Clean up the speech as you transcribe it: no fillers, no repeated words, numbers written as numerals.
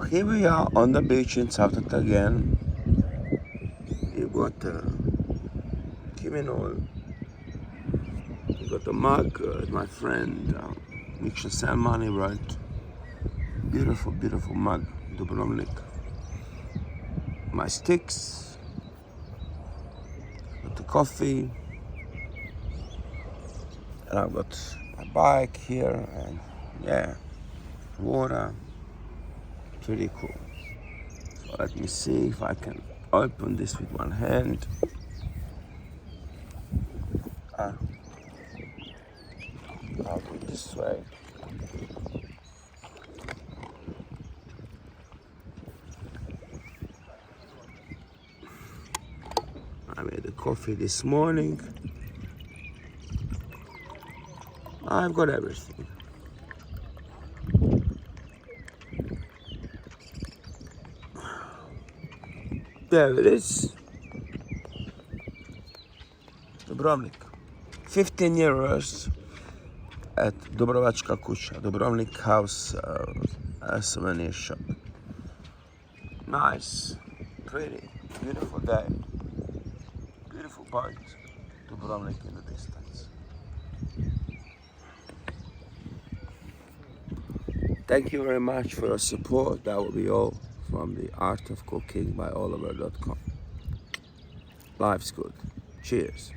Here we are on the beach in Cavtat again. You got Kiminol. You got the mug, my friend Mikša Salmani wrote. Beautiful, beautiful mug, Dubrovnik. My sticks, got the coffee, and I've got my bike here, and yeah, water. Pretty cool. So let me see if I can open this with one hand. I'll do it this way. I made the coffee this morning. I've got everything. There it is. Dubrovnik. 15 euros at Dubrovačka kuća, Dubrovnik house, a souvenir shop. Nice, pretty, beautiful day. Beautiful boat, Dubrovnik in the distance. Thank you very much for your support. That will be all from the Art of Cooking by Oliver.com. Life's good. Cheers.